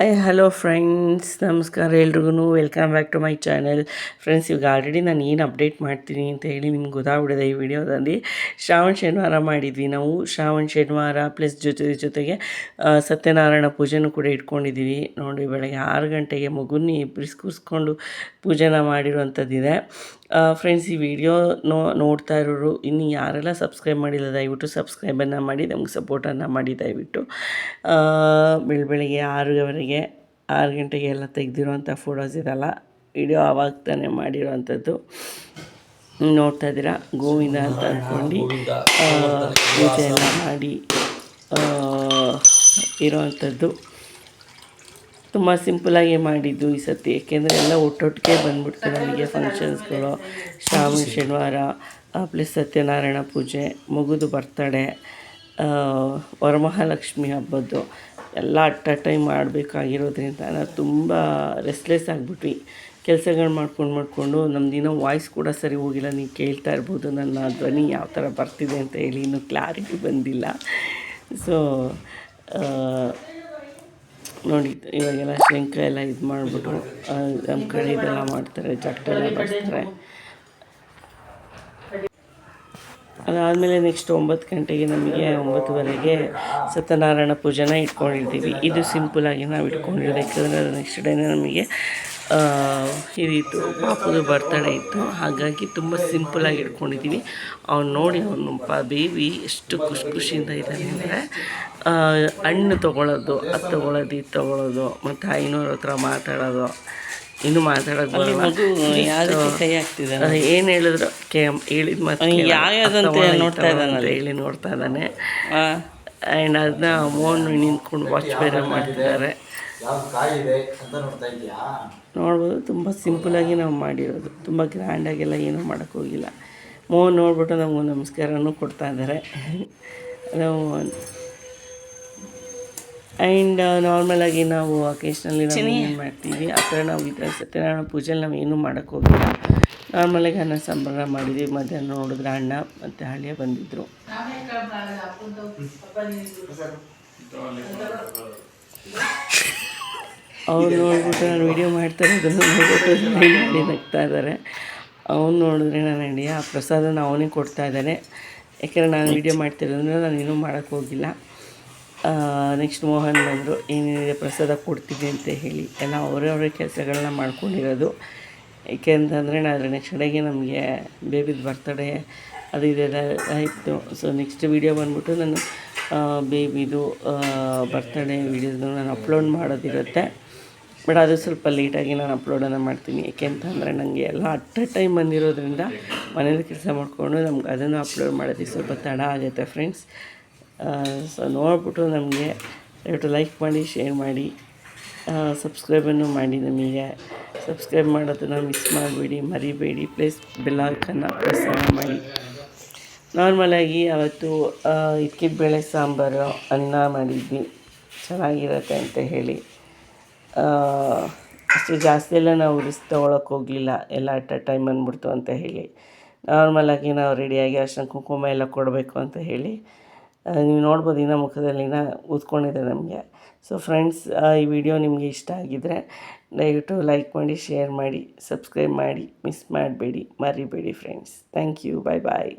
Hello friends, ನಮಸ್ಕಾರ ಎಲ್ರಿಗೂ. Welcome back to my channel. Friends, ಇವಾಗ ಆಲ್ರೆಡಿ ನಾನು ಏನು ಅಪ್ಡೇಟ್ ಮಾಡ್ತೀನಿ ಅಂತ ಹೇಳಿ ನಿಮ್ಗೆ ಗೊತ್ತಾಗ್ಬಿಡಿದೆ ಈ ವಿಡಿಯೋದಲ್ಲಿ. ಶ್ರಾವಣ ಶನಿವಾರ ಮಾಡಿದ್ವಿ ನಾವು. ಶ್ರಾವಣ ಶನಿವಾರ ಪ್ಲಸ್ ಜೊತೆಗೆ ಸತ್ಯನಾರಾಯಣ ಪೂಜೆನೂ ಕೂಡ ಇಟ್ಕೊಂಡಿದ್ದೀವಿ. ನೋಡಿ, ಬೆಳಗ್ಗೆ 6 ಗಂಟೆಗೆ ಮಗುನ ಇಬ್ಬರಿಸಿ ಕೂರಿಸ್ಕೊಂಡು ಪೂಜೆನ ಮಾಡಿರುವಂಥದ್ದಿದೆ. ಫ್ರೆಂಡ್ಸ್, ಈ ವಿಡಿಯೋ ನೋಡ್ತಾ ಇರೋರು ಇನ್ನು ಯಾರೆಲ್ಲ ಸಬ್ಸ್ಕ್ರೈಬ್ ಮಾಡಿಲ್ಲ ದಯವಿಟ್ಟು ಸಬ್ಸ್ಕ್ರೈಬನ್ನು ಮಾಡಿ, ನಮ್ಗೆ ಸಪೋರ್ಟನ್ನು ಮಾಡಿ ದಯವಿಟ್ಟು. ಬೆಳಗ್ಗೆ 6 ಗಂಟೆಗೆ ಎಲ್ಲ ತೆಗೆದಿರೋಂಥ ಫೋಟೋಸ್ ಇದೆಲ್ಲ ವಿಡಿಯೋ ಆವಾಗ ತಾನೇ ಮಾಡಿರೋವಂಥದ್ದು. ನೋಡ್ತಾ ಇದ್ದೀರಾ, ಗೋವಿಂದ ಅಂತ ಅಂದ್ಕೊಂಡು ಪೂಜೆ ಎಲ್ಲ ಮಾಡಿ ಇರೋವಂಥದ್ದು. ತುಂಬ ಸಿಂಪಲಾಗಿ ಮಾಡಿದ್ದು ಈ ಸತಿ, ಏಕೆಂದರೆ ಎಲ್ಲ ಒಟ್ಟೊಟ್ಟಿಗೆ ಬಂದ್ಬಿಡ್ತು ನಮಗೆ ಫಂಕ್ಷನ್ಸ್ಗಳು. ಶ್ರಾವಣ ಶನಿವಾರ ಪ್ಲಸ್ ಸತ್ಯನಾರಾಯಣ ಪೂಜೆ, ಮಗುದು ಬರ್ತಡೇ, ವರಮಹಾಲಕ್ಷ್ಮಿ ಹಬ್ಬದ್ದು ಎಲ್ಲ ಅಟ್ ಅ ಟೈಮ್ ಮಾಡಬೇಕಾಗಿರೋದ್ರಿಂದ ನಾವು ತುಂಬ ರೆಸ್ಟ್ಲೆಸ್ ಆಗಿಬಿಟ್ವಿ. ಕೆಲಸಗಳು ಮಾಡ್ಕೊಂಡು ನಮ್ಮದಿನ ವಾಯ್ಸ್ ಕೂಡ ಸರಿ ಹೋಗಿಲ್ಲ. ನೀವು ಕೇಳ್ತಾ ಇರ್ಬೋದು ನನ್ನ ಧ್ವನಿ ಯಾವ ಥರ ಬರ್ತಿದೆ ಅಂತ ಹೇಳಿ, ಇನ್ನೂ ಕ್ಲಾರಿಟಿ ಬಂದಿಲ್ಲ. ಸೊ ನೋಡಿ, ಇವಾಗೆಲ್ಲ ಶಂಖ ಎಲ್ಲ ಇದು ಮಾಡಿಬಿಟ್ಟು ನಮ್ಮ ಕಡೆ ಇದೆಲ್ಲ ಮಾಡ್ತಾರೆ, ಜಟ್ಟೆಲ್ಲ ಬರ್ತಾರೆ. ಅದಾದಮೇಲೆ ನೆಕ್ಸ್ಟ್ 9 ಗಂಟೆಗೆ ನಮಗೆ 9:30ಗೆ ಸತ್ಯನಾರಾಯಣ ಪೂಜೆನ ಇಟ್ಕೊಂಡಿರ್ತೀವಿ. ಇದು ಸಿಂಪಲಾಗಿ ನಾವು ಇಟ್ಕೊಂಡಿರೋದು, ಯಾಕಂದರೆ ನೆಕ್ಸ್ಟ್ ಡೇನೇ ನಮಗೆ ಇದಿತ್ತು, ಪಾಪುದು ಬರ್ತಡೇ ಇತ್ತು. ಹಾಗಾಗಿ ತುಂಬ ಸಿಂಪಲಾಗಿ ಇಟ್ಕೊಂಡಿದ್ದೀವಿ. ಅವ್ನು ನೋಡಿ, ಅವನು ಬೇಬಿ ಎಷ್ಟು ಖುಷಿಯಿಂದ ಇದ್ದಾನೆ ಅಂದರೆ, ಹಣ್ಣು ತೊಗೊಳೋದು, ಅದು ತೊಗೊಳೋದು, ಇದು ತೊಗೊಳೋದು, ಮತ್ತು ಐನೂರ ಹತ್ರ ಮಾತಾಡೋದು. ಇನ್ನು ಮಾತಾಡೋದು ಕೈ ಆಗ್ತಿದೆ. ಏನು ಹೇಳಿದ್ರು ಹೇಳಿದ ಮಾತು ನೋಡ್ತಾ ಇದ್ದಾನೆ. ಆ್ಯಂಡ್ ಅದನ್ನ ಮೋಹನ್ ನಿಂತ್ಕೊಂಡು ವಾಚ್ ಬೇರೆ ಮಾಡ್ತಿದ್ದಾರೆ. ನೋಡ್ಬೋದು, ತುಂಬ ಸಿಂಪಲಾಗಿ ನಾವು ಮಾಡಿರೋದು, ತುಂಬ ಗ್ರ್ಯಾಂಡಾಗೆಲ್ಲ ಏನೂ ಮಾಡೋಕ್ಕೋಗಿಲ್ಲ. ಮೋಹನ್ ನೋಡ್ಬಿಟ್ಟು ನಮಗೂ ನಮಸ್ಕಾರನೂ ಕೊಡ್ತಾ ಇದ್ದಾರೆ. ಆ್ಯಂಡ್ ನಾರ್ಮಲಾಗಿ ನಾವು ಅಕೇಶ್ನಲ್ಲಿ ನಾವು ಏನು ಮಾಡ್ತೀವಿ ಆ ಥರ ನಾವು ಈ ಥರ ಸತ್ಯನಾರಾಯಣ ಪೂಜೆಯಲ್ಲಿ ನಾವು ಏನೂ ಮಾಡೋಕ್ಕೋಗಿಲ್ಲ. ನಾರ್ಮಲಾಗಿ ಅನ್ನ ಸಾಂಬಾರ ಮಾಡಿದ್ವಿ. ಮಧ್ಯಾಹ್ನ ನೋಡಿದ್ರೆ ಅಣ್ಣ ಮತ್ತು ಹಳಿಯ ಬಂದಿದ್ದರು. ಅವ್ರು ನೋಡ್ಬಿಟ್ಟು ನಾನು ವೀಡಿಯೋ ಮಾಡ್ತಾ ಇರೋದನ್ನು ನೋಡ್ಬಿಟ್ಟು ನಗ್ತಾ ಇದ್ದಾರೆ. ಅವ್ನು ನೋಡಿದ್ರೆ ನಾನು ಆ ಪ್ರಸಾದನ ಅವನಿಗೆ ಕೊಡ್ತಾ ಇದ್ದಾನೆ. ಯಾಕೆಂದರೆ ನಾನು ವೀಡಿಯೋ ಮಾಡ್ತಿರೋದ್ರಿಂದ ನಾನು ಏನೂ ಮಾಡೋಕ್ಕೋಗಿಲ್ಲ. ನೆಕ್ಸ್ಟ್ ಮೋಹನ್ ಬಂದರು, ಏನೇನಿದೆ ಪ್ರಸಾದ ಕೊಡ್ತೀನಿ ಅಂತ ಹೇಳಿ. ಎಲ್ಲ ಅವರವರೇ ಕೆಲಸಗಳನ್ನ ಮಾಡ್ಕೊಂಡಿರೋದು. ಏಕೆಂತಂದರೆ ನಾನು ನೆಕ್ಸ್ಟ್ ಡೇಗೆ ನಮಗೆ ಬೇಬಿದು ಬರ್ತಡೇ ಅದು ಇದೆಲ್ಲ ಇತ್ತು. ಸೊ ನೆಕ್ಸ್ಟ್ ವೀಡಿಯೋ ಬಂದ್ಬಿಟ್ಟು ನಾನು ಬೇಬಿದು ಬರ್ತಡೇ ವೀಡಿಯೋಸ್ನ ನಾನು ಅಪ್ಲೋಡ್ ಮಾಡೋದಿರುತ್ತೆ. ಬಟ್ ಅದು ಸ್ವಲ್ಪ ಲೇಟಾಗಿ ನಾನು ಅಪ್ಲೋಡನ್ನು ಮಾಡ್ತೀನಿ. ಏಕೆಂತಂದರೆ ನನಗೆ ಎಲ್ಲ ಅಟ್ ಎ ಟೈಮ್ ಬಂದಿರೋದ್ರಿಂದ ಮನೇಲಿ ಕೆಲಸ ಮಾಡಿಕೊಂಡು ನಮ್ಗೆ ಅದನ್ನು ಅಪ್ಲೋಡ್ ಮಾಡೋದಕ್ಕೆ ಸ್ವಲ್ಪ ತಡ ಆಗುತ್ತೆ ಫ್ರೆಂಡ್ಸ್. ಸೊ ನೋಡ್ಬಿಟ್ಟು ನಮಗೆ ದಯವಿಟ್ಟು ಲೈಕ್ ಮಾಡಿ, ಶೇರ್ ಮಾಡಿ, ಸಬ್ಸ್ಕ್ರೈಬನ್ನು ಮಾಡಿ. ನಮಗೆ ಸಬ್ಸ್ಕ್ರೈಬ್ ಮಾಡೋದನ್ನು ಮಿಸ್ ಮಾಡಬೇಡಿ, ಮರಿಬೇಡಿ. ಪ್ಲಸ್ ಬೆಲ್ ಐಕಾನ್ನ ಪ್ರೆಸ್ ಮಾಡಿ. ನಾರ್ಮಲಾಗಿ ಅವತ್ತು ಇಕ್ಕಿದ ಬೇಳೆ ಸಾಂಬಾರು ಅನ್ನ ಮಾಡಿದ್ವಿ, ಚೆನ್ನಾಗಿರುತ್ತೆ ಅಂತ ಹೇಳಿ. ಅಷ್ಟು ಜಾಸ್ತಿ ಎಲ್ಲ ನಾವು ರಿಸ್ಕ್ ತೊಗೊಳಕ್ಕೆ ಹೋಗಲಿಲ್ಲ, ಎಲ್ಲ ಅಟ್ ಅ ಟೈಮ್ ಬಂದ್ಬಿಡ್ತು ಅಂತ ಹೇಳಿ. ನಾರ್ಮಲಾಗಿ ನಾವು ರೆಡಿಯಾಗಿ ಅರ್ಶಿನ ಕುಂಕುಮ ಎಲ್ಲ ಕೊಡಬೇಕು ಅಂತ ಹೇಳಿ ನೀವು ನೋಡ್ಬೋದು, ಇನ್ನೂ ಮುಖದಲ್ಲಿ ಊದ್ಕೊಂಡಿದೆ ನಮಗೆ. ಸೊ ಫ್ರೆಂಡ್ಸ್, ಈ ವಿಡಿಯೋ ನಿಮಗೆ ಇಷ್ಟ ಆಗಿದ್ದರೆ ದಯವಿಟ್ಟು ಲೈಕ್ ಮಾಡಿ, ಶೇರ್ ಮಾಡಿ, ಸಬ್ಸ್ಕ್ರೈಬ್ ಮಾಡಿ, ಮಿಸ್ ಮಾಡಬೇಡಿ, ಮರಿಬೇಡಿ friends. Thank you. Bye bye.